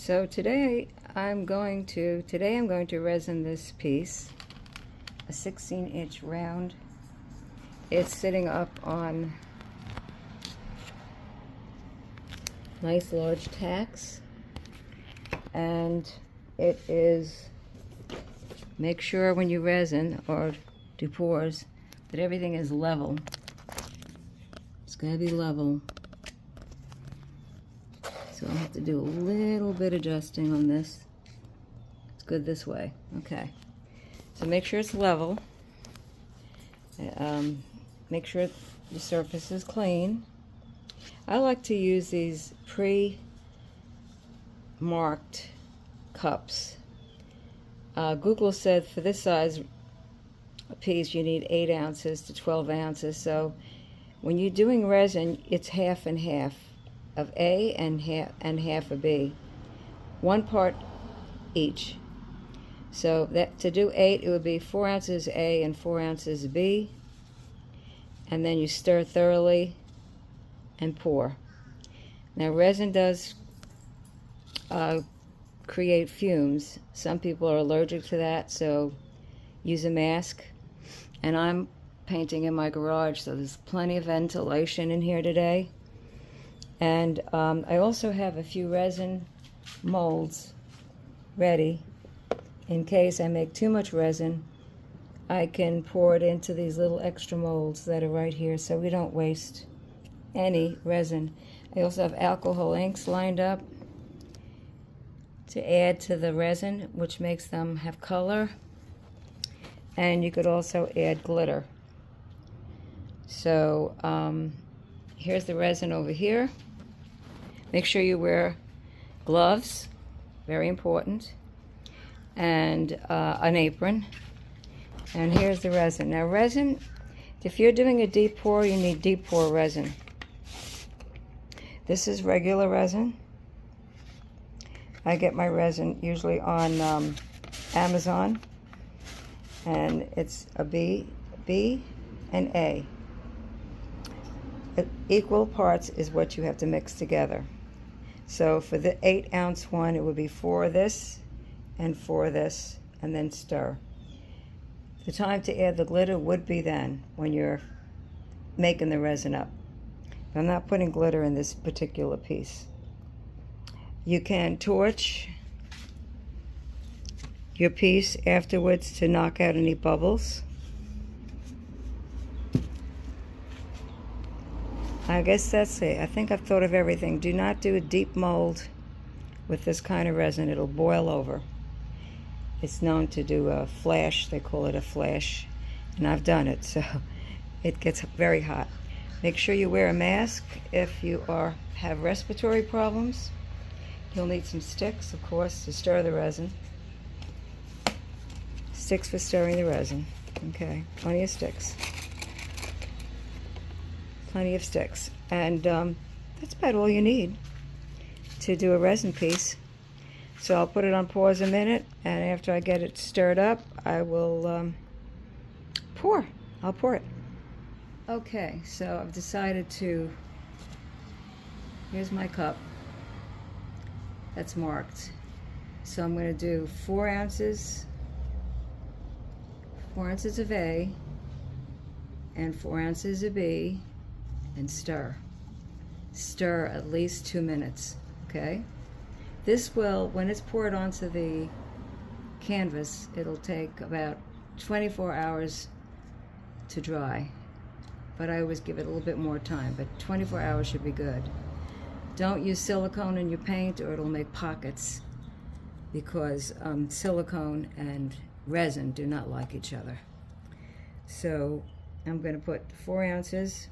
So today I'm going to resin this piece, a 16-inch round. It's sitting up on nice large tacks, and it is, make sure when you resin or do pours that everything is level. It's got to be level. So I'll have to do a little bit adjusting on this. It's good this way. Okay. So make sure it's level. Make sure the surface is clean. I like to use these pre-marked cups. Google said for this size piece you need 8 ounces to 12 ounces. So when you're doing resin, it's half and half of A and half of B, 1 part each. So that to do 8, it would be 4 ounces A and 4 ounces B, and then you stir thoroughly and pour. Now resin does create fumes. Some people are allergic to that, so use a mask. And I'm painting in my garage, so there's plenty of ventilation in here today. And I also have a few resin molds ready. In case I make too much resin, I can pour it into these little extra molds that are right here, so we don't waste any resin. I also have alcohol inks lined up to add to the resin, which makes them have color. And you could also add glitter. So here's the resin over here. Make sure you wear gloves, very important, and an apron. And here's the resin. Now resin, if you're doing a deep pour, you need deep pour resin. This is regular resin. I get my resin usually on Amazon, and it's a B and A. Equal parts is what you have to mix together. So for the 8-ounce one, it would be 4 of this and 4 of this, and then stir. The time to add the glitter would be then, when you're making the resin up. I'm not putting glitter in this particular piece. You can torch your piece afterwards to knock out any bubbles. I guess that's it. I think I've thought of everything. Do not do a deep mold with this kind of resin. It'll boil over. It's known to do a flash. They call it a flash. And I've done it, so it gets very hot. Make sure you wear a mask if you have respiratory problems. You'll need some sticks, of course, to stir the resin. Sticks for stirring the resin. Okay, plenty of sticks. Plenty of sticks. And that's about all you need to do a resin piece. So I'll put it on pause a minute, and after I get it stirred up, I will pour. I'll pour it. Okay, so I've decided to, here's my cup that's marked. So I'm going to do 4 ounces of A and 4 ounces of B, and stir. Stir at least 2 minutes, okay? This will, when it's poured onto the canvas, it'll take about 24 hours to dry. But I always give it a little bit more time, but 24 hours should be good. Don't use silicone in your paint or it'll make pockets, because silicone and resin do not like each other. So I'm going to put 4 ounces.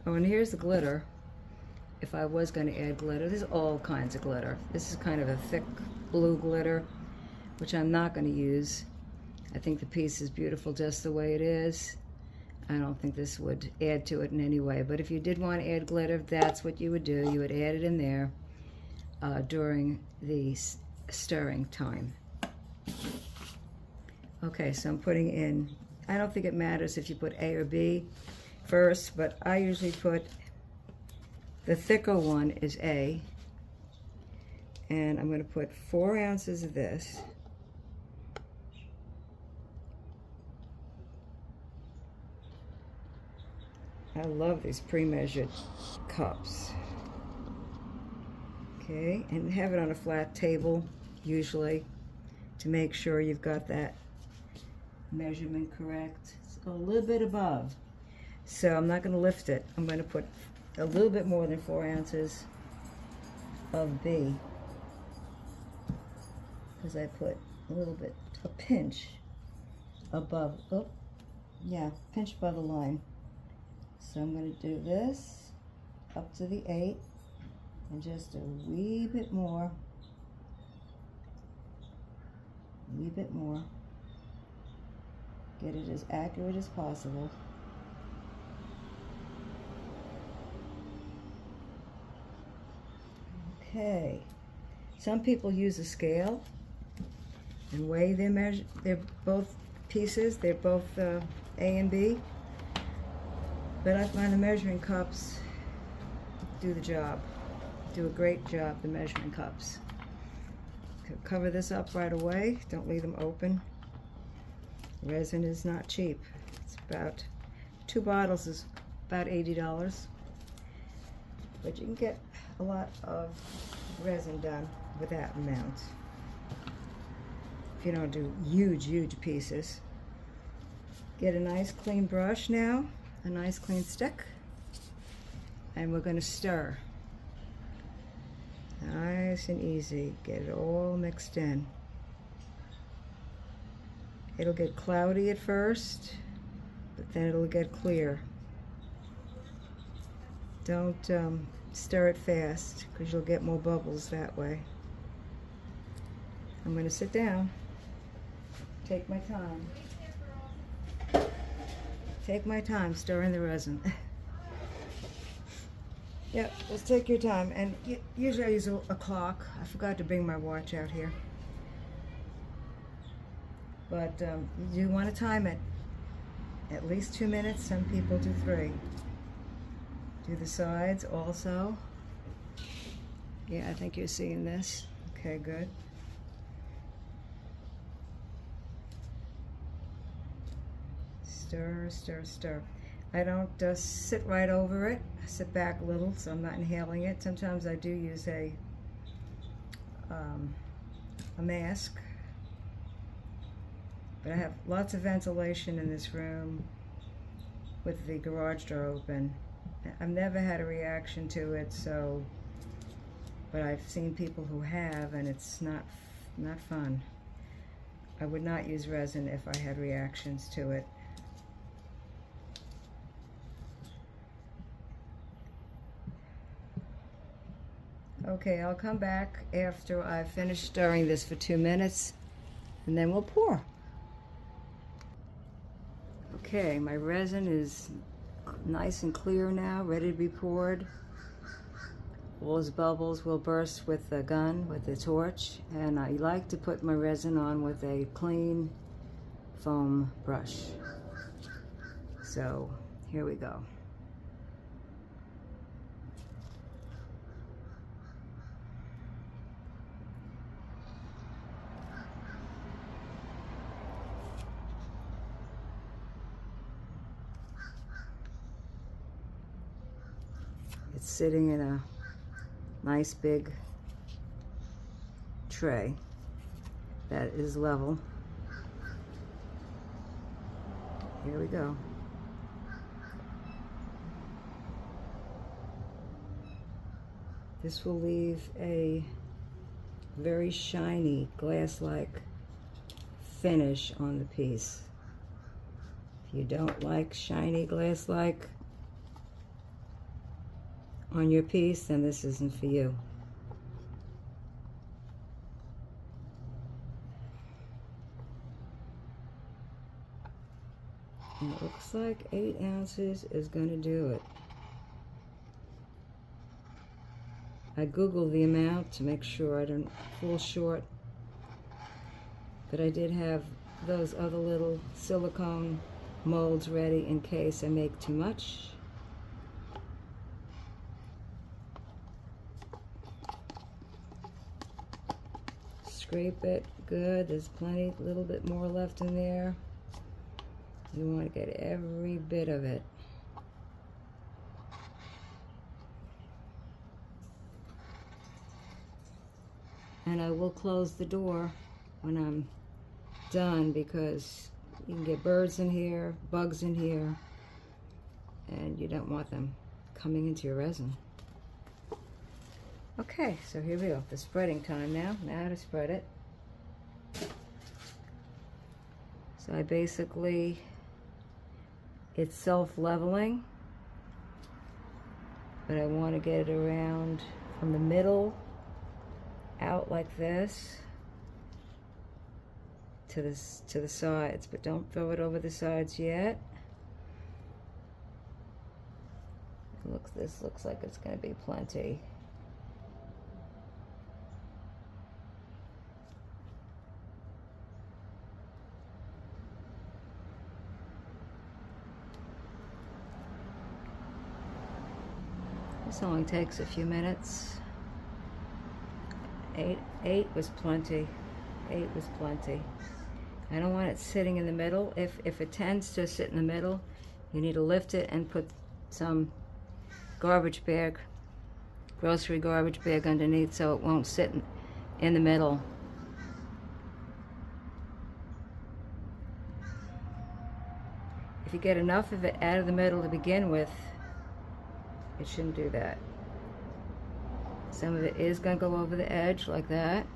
Oh, and here's the glitter. If I was going to add glitter, there's all kinds of glitter. This is kind of a thick blue glitter, which I'm not going to use. I think the piece is beautiful just the way it is. I don't think this would add to it in any way. But if you did want to add glitter, that's what you would do. You would add it in there during the stirring time. Okay, so I'm putting in, I don't think it matters if you put A or B first, but I usually put, the thicker one is A, And I'm going to put 4 ounces of this. I love these pre-measured cups. Okay, and have it on a flat table, usually, to make sure you've got that measurement correct. It's a little bit above. So I'm not going to lift it. I'm going to put a little bit more than 4 ounces of B. Because I put a little bit, a pinch above, oh, yeah, pinch above the line. So I'm going to do this up to the 8 and just a wee bit more. Get it as accurate as possible. Okay. Some people use a scale and weigh their measure. They're both pieces. They're both A and B. But I find the measuring cups do the job. Do a great job, the measuring cups. Cover this up right away. Don't leave them open. Resin is not cheap. It's about 2 bottles is about $80. But you can get a lot of resin done with that amount. If you don't do huge pieces. Get a nice clean brush now, a nice clean stick, and we're going to stir. Nice and easy. Get it all mixed in. It'll get cloudy at first, but then it'll get clear. Don't stir it fast, because you'll get more bubbles that way. I'm going to sit down. Take my time. Take my time stirring the resin. Yep, just take your time. And usually I use a clock. I forgot to bring my watch out here. But you do want to time it. At least 2 minutes. Some people do 3. Do the sides also. Yeah, I think you're seeing this. Okay, good. Stir, stir, stir. I don't just sit right over it. I sit back a little so I'm not inhaling it. Sometimes I do use a mask. But I have lots of ventilation in this room with the garage door open. I've never had a reaction to it, so, but I've seen people who have, and it's not fun. I would not use resin if I had reactions to it. Okay, I'll come back after I've finished stirring this for 2 minutes, and then we'll pour. Okay, my resin is nice and clear now, ready to be poured. All those bubbles will burst with the gun, with the torch, and I like to put my resin on with a clean foam brush. So, here we go. It's sitting in a nice big tray that is level. Here we go. This will leave a very shiny glass-like finish on the piece. If you don't like shiny glass-like on your piece, then this isn't for you. And it looks like 8 ounces is going to do it. I googled the amount to make sure I don't fall short, but I did have those other little silicone molds ready in case I make too much. scrape it. Good. There's plenty, a little bit more left in there. You want to get every bit of it. And I will close the door when I'm done, because you can get birds in here, bugs in here, and you don't want them coming into your resin. Okay, so here we go. The spreading time now. Now to spread it. So I basically, it's self-leveling, but I want to get it around from the middle out like this to the sides, but don't throw it over the sides yet. This looks like it's going to be plenty. This only takes a few minutes. Eight was plenty. 8 was plenty. I don't want it sitting in the middle. If it tends to sit in the middle, you need to lift it and put some garbage bag, grocery garbage bag underneath, so it won't sit in the middle. If you get enough of it out of the middle to begin with, it shouldn't do that. Some of it is going to go over the edge like that.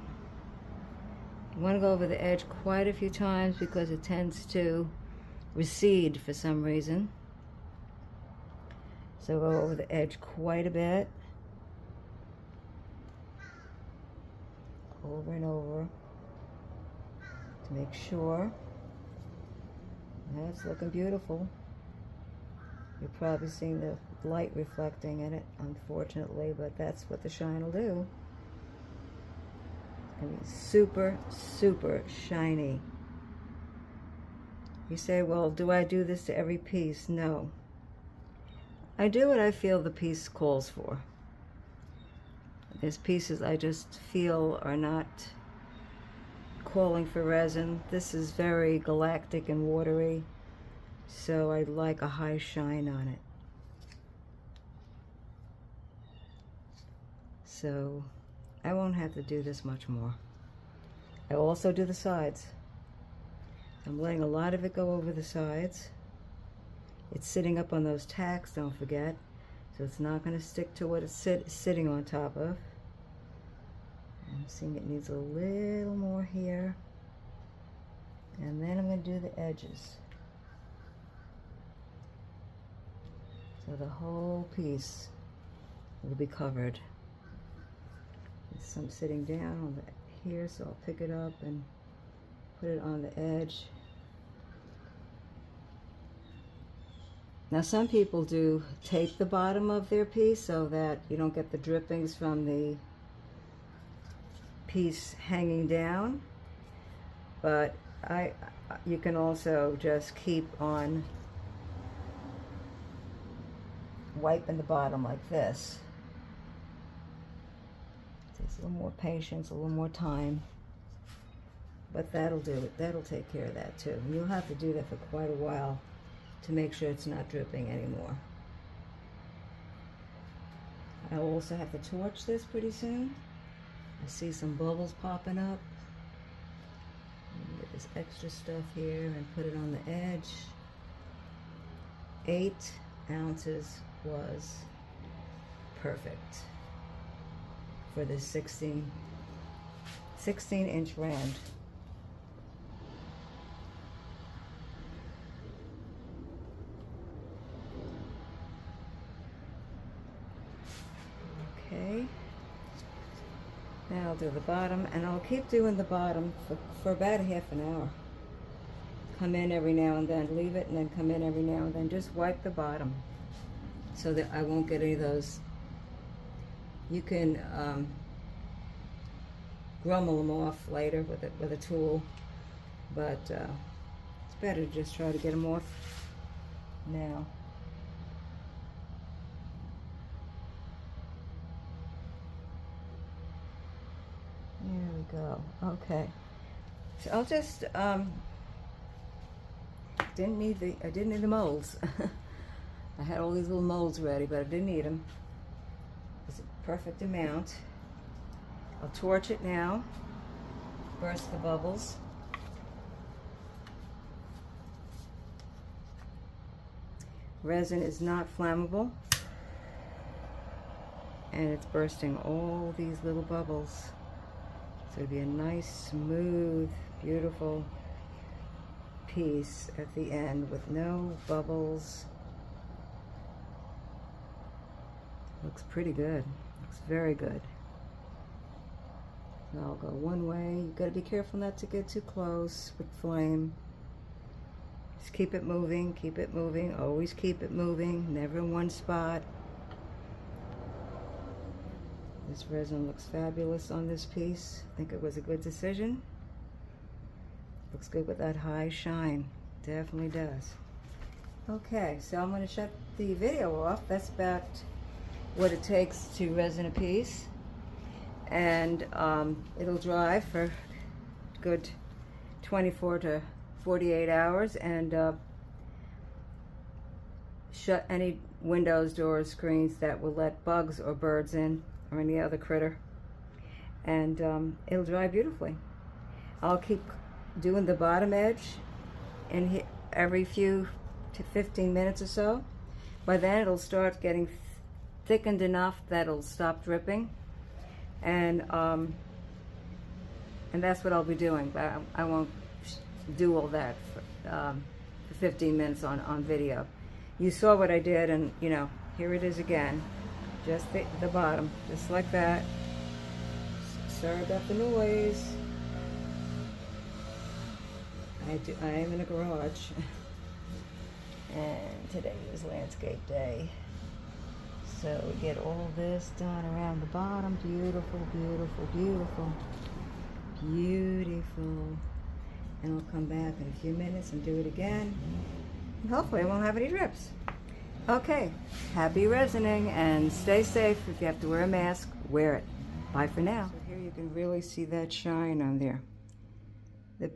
You want to go over the edge quite a few times because it tends to recede for some reason. So go over the edge quite a bit. Over and over to make sure. That's looking beautiful. You're probably seeing the light reflecting in it, unfortunately, but that's what the shine will do. It's going to be super, super shiny. You say, well, do I do this to every piece? No. I do what I feel the piece calls for. There's pieces I just feel are not calling for resin. This is very galactic and watery, so I'd like a high shine on it. So I won't have to do this much more. I will also do the sides. I'm letting a lot of it go over the sides. It's sitting up on those tacks, don't forget, so it's not going to stick to what it's sitting on top of. I'm seeing it needs a little more here, and then I'm going to do the edges. So the whole piece will be covered. There's some sitting down on here, so I'll pick it up and put it on the edge. Now some people do tape the bottom of their piece so that you don't get the drippings from the piece hanging down, but you can also just keep on wiping the bottom like this. It takes a little more patience, a little more time, but that'll do it. That'll take care of that too. And you'll have to do that for quite a while to make sure it's not dripping anymore. I'll also have to torch this pretty soon. I see some bubbles popping up. Get this extra stuff here and put it on the edge. 8 ounces was perfect for this 16-inch round. Okay. Now I'll do the bottom, and I'll keep doing the bottom for about a half an hour. Come in every now and then, leave it, and then come in every now and then. Just wipe the bottom so that I won't get any of those. You can grumble them off later with a tool, but it's better to just try to get them off now. There we go. Okay. So I'll just I didn't need the molds. I had all these little molds ready, but I didn't need them. It's a perfect amount. I'll torch it now. Burst the bubbles. Resin is not flammable, and it's bursting all these little bubbles. So it'll be a nice, smooth, beautiful piece at the end with no bubbles. Looks pretty good. Looks very good. So I'll go one way. You got to be careful not to get too close with flame. Just keep it moving, always keep it moving, never in one spot. This resin looks fabulous on this piece. I think it was a good decision. Looks good with that high shine, definitely does. Okay, so I'm going to shut the video off. That's about what it takes to resin a piece. And it'll dry for a good 24 to 48 hours, and shut any windows, doors, screens that will let bugs or birds in, or any other critter, and it'll dry beautifully. I'll keep doing the bottom edge and every few to 15 minutes or so. By then it'll start getting thickened enough that it'll stop dripping, and that's what I'll be doing, but I won't do all that for 15 minutes on video. You saw what I did, and you know, here it is again, just the bottom, just like that. Sorry about the noise. I am in a garage and today is landscape day, so we get all this done around the bottom. Beautiful, beautiful, beautiful, beautiful. And we'll come back in a few minutes and do it again. And hopefully I won't have any drips. Okay, happy resining, and stay safe. If you have to wear a mask, wear it. Bye for now. So here you can really see that shine on there. The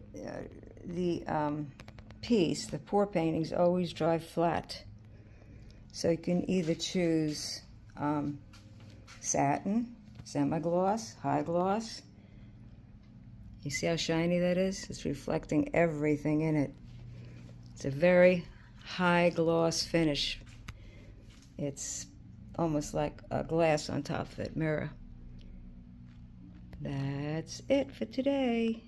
piece, the pour paintings, always dry flat. So you can either choose satin, semi-gloss, high gloss. You see how shiny that is? It's reflecting everything in it. It's a very high gloss finish. It's almost like a glass on top of it, mirror. That's it for today.